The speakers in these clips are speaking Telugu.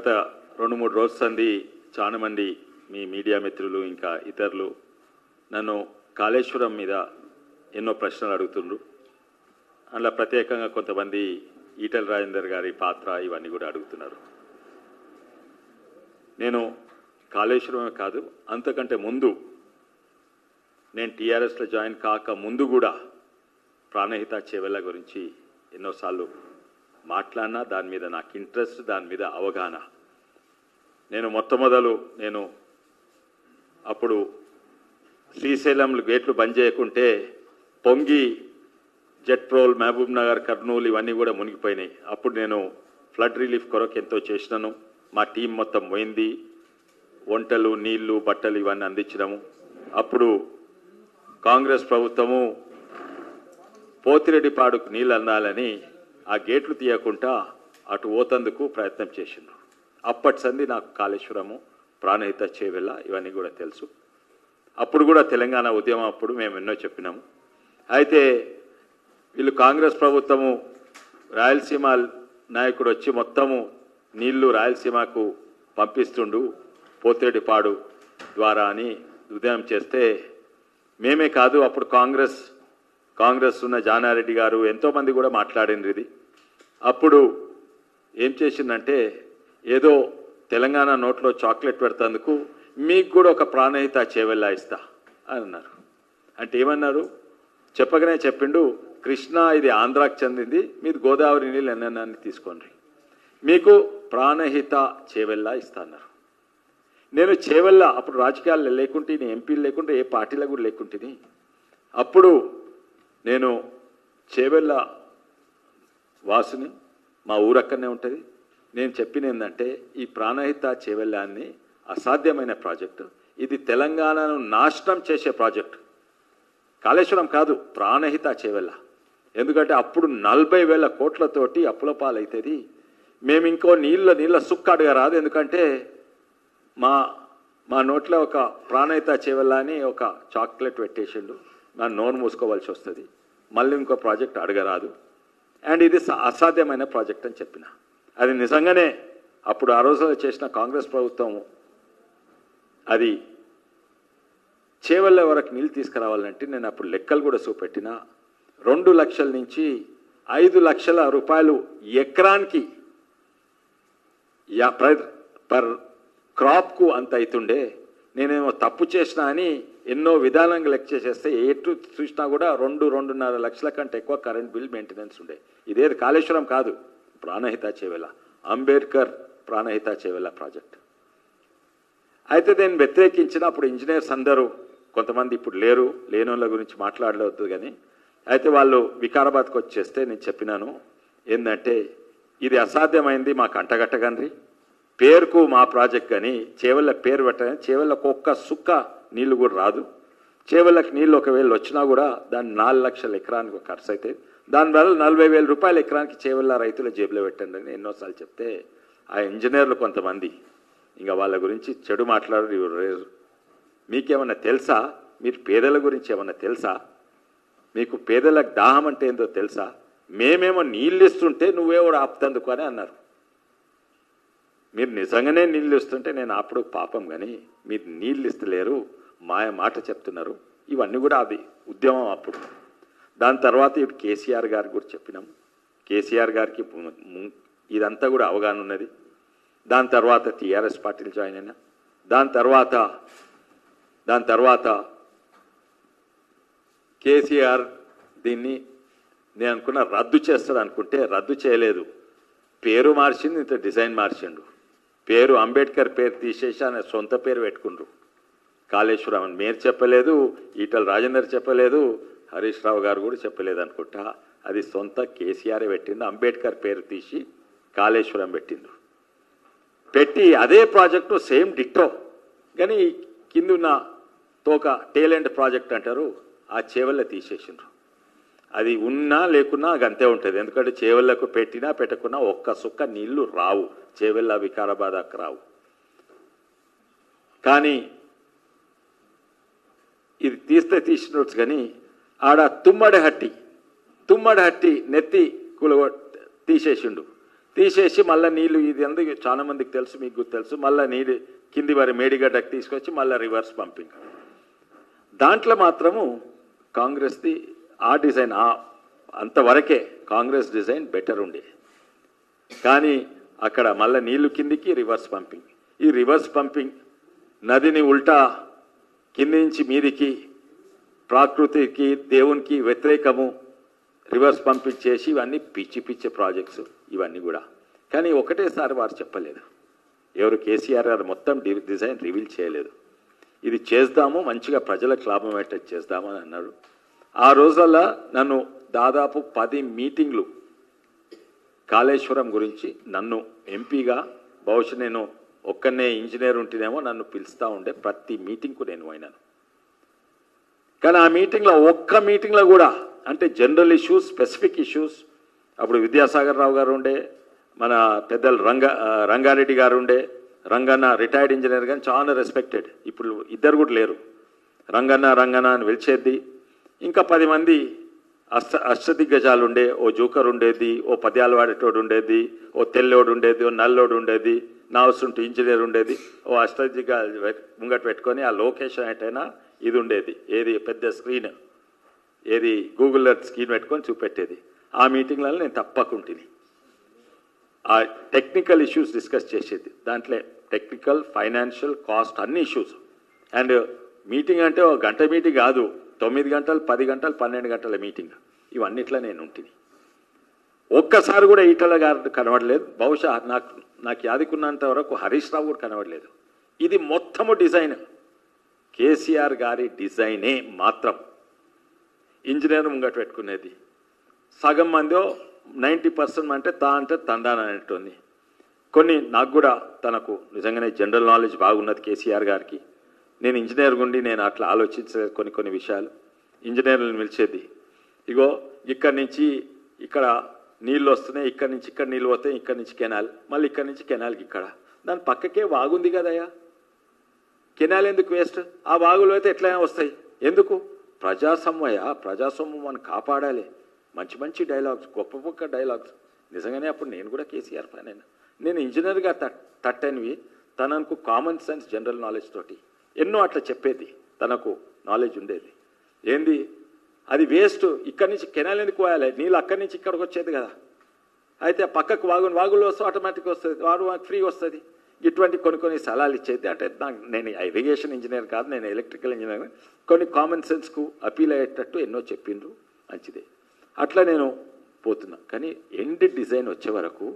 గత 2-3 రోజుల సంది చాలా మంది మీ మీడియా మిత్రులు ఇంకా ఇతరులు నన్ను కాళేశ్వరం మీద ఎన్నో ప్రశ్నలు అడుగుతుండ్రు. అందులో ప్రత్యేకంగా కొంతమంది ఈటెల రాజేందర్ గారి పాత్ర ఇవన్నీ కూడా అడుగుతున్నారు. నేను కాళేశ్వరమే కాదు, అంతకంటే ముందు నేను టీఆర్ఎస్లో జాయిన్ కాక ముందు కూడా ప్రాణహిత చేవెళ్ళ గురించి ఎన్నోసార్లు మాట్లాడినా, దాని మీద నాకు ఇంట్రెస్ట్, దాని మీద అవగాహన. నేను అప్పుడు శ్రీశైలం గేట్లు బంద్ చేయకుంటే పొంగి జెట్ప్రోల్, మహబూబ్ నగర్, కర్నూలు ఇవన్నీ కూడా మునిగిపోయినాయి. అప్పుడు నేను ఫ్లడ్ రిలీఫ్ కొరకు ఎంతో చేసినాను. మా టీం మొత్తం పోయింది, వంటలు, నీళ్లు, బట్టలు ఇవన్నీ అందించినాము. అప్పుడు కాంగ్రెస్ ప్రభుత్వము పోతిరెడ్డిపాడుకు నీళ్ళు అందాలని ఆ గేట్లు తీయకుండా అటు పోతందుకు ప్రయత్నం చేసిండ్రు. అప్పటి సంది నాకు కాళేశ్వరము, ప్రాణహిత చేవెళ్ళ ఇవన్నీ కూడా తెలుసు. అప్పుడు కూడా తెలంగాణ ఉద్యమం అప్పుడు మేము ఎన్నో చెప్పినాము. అయితే వీళ్ళు కాంగ్రెస్ ప్రభుత్వము రాయలసీమ నాయకుడు వచ్చి మొత్తము నీళ్లు రాయలసీమకు పంపిస్తుండు పోతిరెడ్డిపాడు ద్వారా అని ఉదయం చేస్తే, మేమే కాదు అప్పుడు కాంగ్రెస్ ఉన్న జానారెడ్డి గారు ఎంతోమంది కూడా మాట్లాడింది. ఇది అప్పుడు ఏం చేసిందంటే, ఏదో తెలంగాణ నోట్లో చాక్లెట్ పెడతందుకు మీకు కూడా ఒక ప్రాణహిత చేవెళ్ళ ఇస్తా అని అన్నారు. అంటే ఏమన్నారు చెప్పగానే చెప్పిండు, కృష్ణా ఇది ఆంధ్రాకి చెందింది, మీరు గోదావరి నీళ్ళు ఎన్నెన్నాన్ని తీసుకోండి, మీకు ప్రాణహిత చేవెళ్ళ ఇస్తా అన్నారు. నేను చేవెళ్ళ అప్పుడు రాజకీయాలు లేకుంటే, ఎంపీలు లేకుంటే, ఏ పార్టీలో కూడా లేకుంటుంది. అప్పుడు నేను చేవెళ్ళ వాసుని, మా ఊరక్కడనే ఉంటుంది. నేను చెప్పిన ఏంటంటే, ఈ ప్రాణహిత చేవెళ్ళాన్ని అసాధ్యమైన ప్రాజెక్టు, ఇది తెలంగాణను నాశనం చేసే ప్రాజెక్టు. కాళేశ్వరం కాదు, ప్రాణహిత చేవెళ్ళ. ఎందుకంటే అప్పుడు 40,000 కోట్లతోటి అప్పుల పాలవుతుంది. మేము ఇంకో నీళ్ళ సుక్క అడగరాదు. ఎందుకంటే మా నోట్లో ఒక ప్రాణహిత చేవెళ్ళ అని ఒక చాక్లెట్ పెట్టేసిండు, నా నోరు మూసుకోవాల్సి వస్తుంది, మళ్ళీ ఇంకో ప్రాజెక్ట్ అడగరాదు, అండ్ ఇది అసాధ్యమైన ప్రాజెక్ట్ అని చెప్పిన. అది నిజంగానే అప్పుడు ఆ రోజులో చేసిన కాంగ్రెస్ ప్రభుత్వం అది చేవెళ్ళ వరకు నీళ్ళు తీసుకురావాలంటే నేను అప్పుడు లెక్కలు కూడా చూపెట్టిన. 2 లక్షల నుంచి 5 లక్షల రూపాయలు ఎకరానికి పర్ క్రాప్కు అంత అవుతుండే. నేనేమో తప్పు చేసినా అని ఎన్నో విధానంగా లెక్క చేసేస్తే ఎటు చూసినా కూడా 2-2.5 లక్షల కంటే ఎక్కువ కరెంట్ బిల్ మెయింటెనెన్స్ ఉండే. ఇదేది కాళేశ్వరం కాదు, ప్రాణహిత చేవెళ్ళ, అంబేద్కర్ ప్రాణహిత చేవెళ్ళ ప్రాజెక్ట్. అయితే నేను వ్యతిరేకించిన అప్పుడు ఇంజనీర్స్ అందరూ కొంతమంది ఇప్పుడు లేని వాళ్ళ గురించి మాట్లాడలేదు కానీ, అయితే వాళ్ళు వికారాబాద్కి వచ్చేస్తే నేను చెప్పినాను ఏంటంటే, ఇది అసాధ్యమైంది, మాకు అంటగట్టగండ్రి, పేరుకు మా ప్రాజెక్ట్ కానీ చేవెళ్ళ పేరు పెట్టని, చేవెళ్ళకు ఒక్క సుక్క నీళ్లు కూడా రాదు. చేవెళ్ళకి నీళ్ళు ఒకవేళ వచ్చినా కూడా దాన్ని 4 లక్షల ఎకరానికి ఖర్చు అవుతాయి. దానివల్ల 40,000 రూపాయల ఎకరానికి చేవెళ్ళ రైతుల జేబులో పెట్టండి అని ఎన్నోసార్లు చెప్తే, ఆ ఇంజనీర్లు కొంతమంది ఇంకా వాళ్ళ గురించి చెడు మాట్లాడారు. మీకేమన్నా తెలుసా? మీరు పేదల గురించి ఏమన్నా తెలుసా? మీకు పేదలకు దాహం అంటే ఏందో తెలుసా? మేమేమో నీళ్ళు ఇస్తుంటే నువ్వేమో ఆపుతందుకు అని అన్నారు. మీరు నిజంగానే నీళ్ళు ఇస్తుంటే నేను అప్పుడు పాపం, కానీ మీరు నీళ్ళు ఇస్తలేరు, మాయ మాట చెప్తున్నారు. ఇవన్నీ కూడా అది ఉద్యమం అప్పుడు. దాని తర్వాత ఇప్పుడు కేసీఆర్ గారి గురించి చెప్పినాం. కేసీఆర్ గారికి ఇదంతా కూడా అవగాహన ఉన్నది. దాని తర్వాత టీఆర్ఎస్ పార్టీలు జాయిన్ అయినా, దాని తర్వాత కేసీఆర్ దీన్ని నేను అనుకున్న రద్దు చేస్తాడు అనుకుంటే రద్దు చేయలేదు. పేరు మార్చింది, ఇంత డిజైన్ మార్చిండు. పేరు అంబేద్కర్ పేరు తీసేసి ఆయన సొంత పేరు పెట్టుకుండ్రు. కాళేశ్వరం అని మీరు చెప్పలేదు, ఈటెల రాజేందర్ చెప్పలేదు, హరీష్ రావు గారు కూడా చెప్పలేదు అనుకుంటా. అది సొంత కేసీఆరే పెట్టిండు. అంబేద్కర్ పేరు తీసి కాళేశ్వరం పెట్టి అదే ప్రాజెక్టు సేమ్ డిట్టో, కానీ కిందున్న తోక టేలెంట్ ప్రాజెక్ట్ అంటారు, ఆ చేవెళ్ళ తీసేసిండ్రు. అది ఉన్నా లేకున్నా అది అంతే ఉంటుంది. ఎందుకంటే చేవెళ్ళకు పెట్టినా పెట్టకున్నా ఒక్క సుక్క నీళ్లు రావు, చేవెళ్ళ వికారాబాద్కు రావు. కానీ ఇది తీసినట్టు కానీ ఆడ తుమ్మడి హట్టి నెత్తి తీసేసిండు. తీసేసి మళ్ళీ నీళ్ళు ఇది ఎందుకు చాలా మందికి తెలుసు, మీకు తెలుసు, మళ్ళీ నీళ్ళు కింది వారి మేడిగడ్డకు తీసుకొచ్చి మళ్ళీ రివర్స్ పంపింగ్. దాంట్లో మాత్రము కాంగ్రెస్ది ఆ డిజైన్ అంతవరకే కాంగ్రెస్ డిజైన్ బెటర్ ఉండే. కానీ అక్కడ మళ్ళీ నీళ్లు కిందికి రివర్స్ పంపింగ్. ఈ రివర్స్ పంపింగ్ నదిని ఉల్టా కింది నుంచి మీదికి ప్రకృతికి దేవునికి వ్యతిరేకము రివర్స్ పంపింగ్ చేసి ఇవన్నీ పిచ్చి పిచ్చి ప్రాజెక్ట్స్ ఇవన్నీ కూడా. కానీ ఒకటేసారి వారు చెప్పలేదు, ఎవరు కేసీఆర్ గారు మొత్తం డిజైన్ రివీల్ చేయలేదు. ఇది చేద్దాము, మంచిగా ప్రజలకు లాభం అయ్యేటట్టు చేద్దామని అన్నాడు. ఆ రోజుల్లో నన్ను దాదాపు 10 మీటింగ్లు కాళేశ్వరం గురించి నన్ను ఎంపీగా, బహుశా నేను ఒక్కనే ఇంజనీర్ ఉంటేనేమో నన్ను పిలుస్తూ ఉండే, ప్రతి మీటింగ్కు నేను పోయినాను. కానీ ఆ మీటింగ్లో ఒక్క మీటింగ్లో కూడా అంటే జనరల్ ఇష్యూస్, స్పెసిఫిక్ ఇష్యూస్, అప్పుడు విద్యాసాగర్ రావు గారు ఉండే, మన పెద్దలు రంగారెడ్డి గారు ఉండే, రంగన్న రిటైర్డ్ ఇంజనీర్ కానీ చాలా రెస్పెక్టెడ్, ఇప్పుడు ఇద్దరు కూడా లేరు, రంగన్న అని పిలిచేది. ఇంకా 10 మంది అష్టదిగ్గజాలు ఉండే, ఓ జోకర్ ఉండేది, ఓ పద్యాలు వాడేటోడు ఉండేది, ఓ తెల్లోడు ఉండేది, ఓ నల్లోడు ఉండేది, నావసుంటూ ఇంజనీర్ ఉండేది, ఓ అష్టదిగ్గజాలు ముంగట పెట్టుకొని ఆ లొకేషన్ ఏంటైనా ఇది ఉండేది, ఏది పెద్ద స్క్రీన్, ఏది గూగుల్ ఎర్త్ స్క్రీన్ పెట్టుకొని చూపెట్టేది. ఆ మీటింగ్లలో నేను తప్పకుంటుంది ఆ టెక్నికల్ ఇష్యూస్ డిస్కస్ చేసేది. దాంట్లో టెక్నికల్, ఫైనాన్షియల్, కాస్ట్ అన్ని ఇష్యూస్. అండ్ మీటింగ్ అంటే ఒక గంట మీటింగ్ కాదు, 9 గంటలు, 10 గంటలు, 12 గంటల మీటింగ్, ఇవన్నిట్లో నేను ఉంటుంది. ఒక్కసారి కూడా ఈటల గారు కనబడలేదు. బహుశా నాకు యాదికున్నంత వరకు హరీష్ రావు కూడా కనబడలేదు. ఇది మొత్తము డిజైన్ కేసీఆర్ గారి డిజైనే మాత్రం. ఇంజనీర్ ముంగట పెట్టుకునేది సగం మందో 90% అంటే తందాననేటుంది. కొన్ని నాకు కూడా తనకు నిజంగానే జనరల్ నాలెడ్జ్ బాగున్నది కేసీఆర్ గారికి. నేను ఇంజనీర్ గుండి నేను అట్లా ఆలోచించలేదు కొన్ని విషయాలు. ఇంజనీర్లను పిలిచేది, ఇగో ఇక్కడి నుంచి ఇక్కడ నీళ్ళు వస్తున్నాయి, ఇక్కడి నుంచి ఇక్కడ నీళ్ళు పోతాయి, ఇక్కడి నుంచి కెనాల్, మళ్ళీ ఇక్కడి నుంచి కెనాల్కి ఇక్కడ, దాని పక్కకే వాగుంది కదయ్యా, కెనాల్ ఎందుకు వేస్ట్, ఆ వాగులు అయితే ఎట్లయినా వస్తాయి, ఎందుకు ప్రజాసొమ్ము మనం కాపాడాలి. మంచి డైలాగ్స్, గొప్ప డైలాగ్స్. నిజంగానే అప్పుడు నేను కూడా కేసీఆర్ ఫ్యాన్ అయినా. నేను ఇంజనీర్గా తట్టనివి, తనకు కామన్ సెన్స్, జనరల్ నాలెడ్జ్ తోటి ఎన్నో అట్లా చెప్పేది, తనకు నాలెడ్జ్ ఉండేది. ఏంది అది వేస్ట్, ఇక్కడి నుంచి కెనాల్ ఎందుకు పోయాలి, నీళ్ళు అక్కడి నుంచి ఇక్కడికి వచ్చేది కదా, అయితే పక్కకు వాగులు వస్తే ఆటోమేటిక్ వస్తుంది, వాడు ఫ్రీ వస్తుంది. ఇటువంటి కొన్ని సలహాలు ఇచ్చేది. అంటే నేను ఇరిగేషన్ ఇంజనీర్ కాదు, నేను ఎలక్ట్రికల్ ఇంజనీర్. కొన్ని కామన్ సెన్స్కు అపీల్ అయ్యేటట్టు ఎన్నో చెప్పిండ్రు, మంచిదే. అట్లా నేను పోతున్నా. కానీ ఎండ్ డిజైన్ వచ్చే వరకు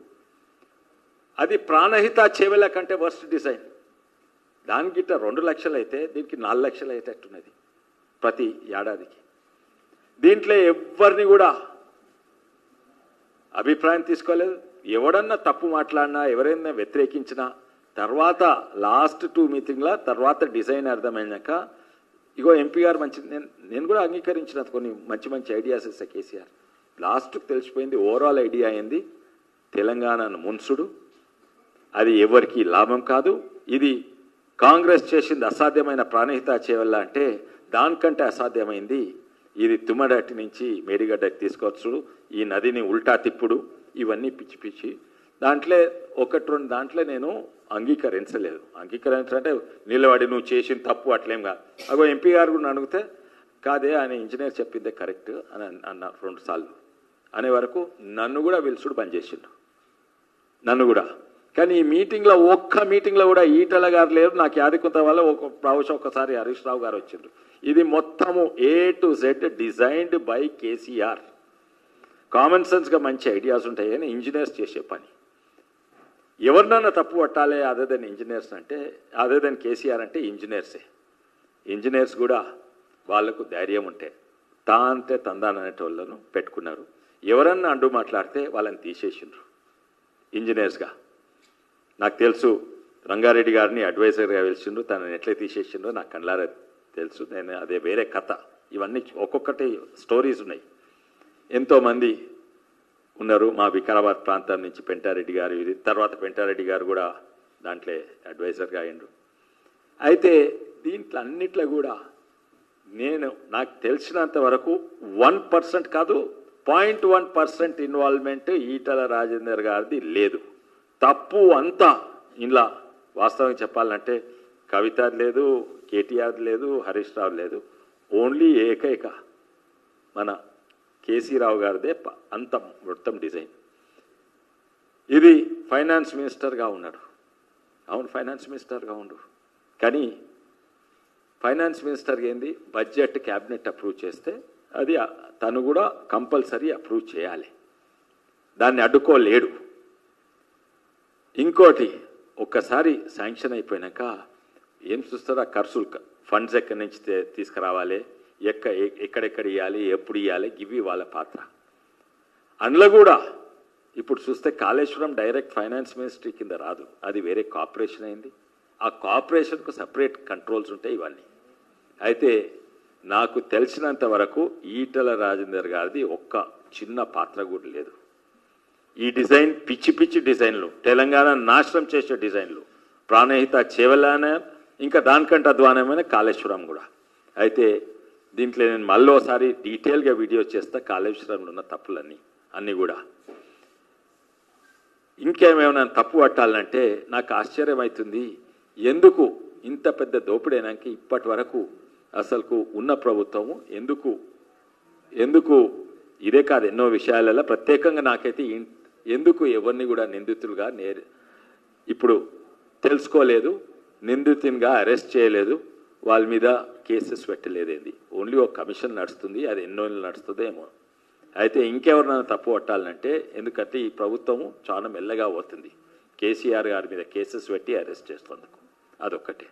అది ప్రాణహిత చేవెళ్ళ కంటే వర్స్ట్ డిజైన్. దానికి గిట్ట 2 లక్షలు అయితే దీనికి 4 లక్షలు అయ్యేటట్టున్నది ప్రతి ఏడాదికి. దీంట్లో ఎవరిని కూడా అభిప్రాయం తీసుకోలేదు. ఎవడన్నా తప్పు మాట్లాడినా, ఎవరైనా వ్యతిరేకించినా, తర్వాత లాస్ట్ 2 మీటింగ్ల తర్వాత డిజైన్ అర్థమైనాక ఇగో ఎంపీ గారు మంచి, నేను కూడా అంగీకరించిన కొన్ని మంచి ఐడియాస్ ఇస్తా కేసీఆర్. లాస్ట్కి తెలిసిపోయింది, ఓవరాల్ ఐడియా అయింది తెలంగాణను మున్సుడు, అది ఎవరికి లాభం కాదు. ఇది కాంగ్రెస్ చేసింది అసాధ్యమైన ప్రాణహిత చేవల్ల అంటే దానికంటే అసాధ్యమైంది ఇది తుమ్మడట్టి నుంచి మేడిగడ్డకి తీసుకోవచ్చు, ఈ నదిని ఉల్టా తిప్పుడు, ఇవన్నీ పిచ్చి. దాంట్లో 1-2 దాంట్లో నేను అంగీకరించంటే నిలబడి నువ్వు చేసిన తప్పు అట్లేం కాదు. అగో ఎంపీ గారు కూడా అడిగితే కాదే ఆయన ఇంజనీర్ చెప్పిందే కరెక్ట్ అని అన్నారు 2 సార్లు అనే వరకు నన్ను కూడా పిలుచుడు బంద్ చేసిండు, నన్ను కూడా. కానీ ఈ మీటింగ్లో ఒక్క మీటింగ్లో కూడా ఈటల గారు లేరు. నాకు యాదికొంత వల్ల ఒకసారి హరీష్ రావు గారు వచ్చిండ్రు. ఇది మొత్తము A to Z designed by KCR. Common సెన్స్గా మంచి ఐడియాస్ ఉంటాయి కానీ ఇంజనీర్స్ చేసే పని. ఎవరినన్నా తప్పు పట్టాలి అదర్ దెన్ ఇంజనీర్స్ అంటే, అదర్ దెన్ కేసీఆర్ అంటే ఇంజనీర్సే. ఇంజనీర్స్ కూడా వాళ్లకు ధైర్యం ఉంటే తందాననేటోళ్ళను పెట్టుకున్నారు. ఎవరన్నా అండు మాట్లాడితే వాళ్ళని తీసేసిండ్రు ఇంజనీర్స్గా. నాకు తెలుసు రంగారెడ్డి గారిని అడ్వైజర్గా పిలిచిండ్రు, తనని ఎట్లా తీసేసిండ్రో నాకు కళ్ళారా తెలుసు. నేను అదే వేరే కథ. ఇవన్నీ ఒక్కొక్కటి స్టోరీస్ ఉన్నాయి. ఎంతోమంది ఉన్నారు మా వికారాబాద్ ప్రాంతం నుంచి, పెంటారెడ్డి గారు, తర్వాత పెంటారెడ్డి గారు కూడా దాంట్లో అడ్వైజర్గా అయ్యిండ్రు. అయితే దీంట్లో అన్నిట్లో కూడా నాకు తెలిసినంత వరకు 1% కాదు 0.1% ఇన్వాల్వ్మెంట్ ఈటల రాజేందర్ గారిది లేదు. తప్పు అంతా ఇలా వాస్తవం చెప్పాలంటే కవిత లేదు, కేటీఆర్ లేదు, హరీష్ రావు లేదు. ఓన్లీ ఏకైక మన కేసీ రావు గారిదే అంత మొత్తం డిజైన్. ఇది ఫైనాన్స్ మినిస్టర్గా ఉన్నాడు. అవును, ఫైనాన్స్ మినిస్టర్గా ఉండు. కానీ ఫైనాన్స్ మినిస్టర్గా ఏంది, బడ్జెట్ క్యాబినెట్ అప్రూవ్ చేస్తే అది తను కూడా కంపల్సరీ అప్రూవ్ చేయాలి. దాన్ని అడ్డుకోలేడు. ఇంకోటి, ఒక్కసారి శాంక్షన్ అయిపోయినాక ఏం చూస్తారో ఆ ఖర్చులు, ఫండ్స్ ఎక్కడి నుంచి తీసుకురావాలి, ఎక్కడెక్కడ ఇవ్వాలి, ఎప్పుడు ఇవ్వాలి, ఇవి వాళ్ళ పాత్ర. అందులో కూడా ఇప్పుడు చూస్తే కాళేశ్వరం డైరెక్ట్ ఫైనాన్స్ మినిస్ట్రీ కింద రాదు, అది వేరే కార్పొరేషన్ అయింది. ఆ కార్పొరేషన్కు సపరేట్ కంట్రోల్స్ ఉంటాయి ఇవన్నీ. అయితే నాకు తెలిసినంత వరకు ఈటల రాజేందర్ గారిది ఒక్క చిన్న పాత్ర కూడా లేదు. ఈ డిజైన్ పిచ్చి పిచ్చి డిజైన్లు, తెలంగాణ నాశనం చేసే డిజైన్లు, ప్రాణహిత చేవలానే, ఇంకా దానికంటే అధ్వానమైన కాళేశ్వరం కూడా. అయితే దీంట్లో నేను మళ్ళీ ఒకసారి డీటెయిల్గా వీడియో చేస్తా, కాళేశ్వరంలో ఉన్న తప్పులన్నీ కూడా. ఇంకేమైనా తప్పు పట్టాలంటే నాకు ఆశ్చర్యం అవుతుంది, ఎందుకు ఇంత పెద్ద దోపిడైనాక ఇప్పటి వరకు అసలుకు ఉన్న ప్రభుత్వము ఎందుకు ఇదే కాదు ఎన్నో విషయాలలో ప్రత్యేకంగా నాకైతే ఎందుకు ఎవరిని కూడా నిందితులుగా ఇప్పుడు తెలుసుకోలేదు, నిందితునిగా అరెస్ట్ చేయలేదు, వాళ్ళ మీద కేసెస్ పెట్టలేదేంది. ఓన్లీ ఒక కమిషన్ నడుస్తుంది, అది ఎన్నో నడుస్తుందేమో. అయితే ఇంకెవరినైనా తప్పు పట్టాలంటే, ఎందుకంటే ఈ ప్రభుత్వము చాలా మెల్లగా పోతుంది కేసీఆర్ గారి మీద కేసెస్ పెట్టి అరెస్ట్ చేస్తున్నందుకు. అదొక్కటే.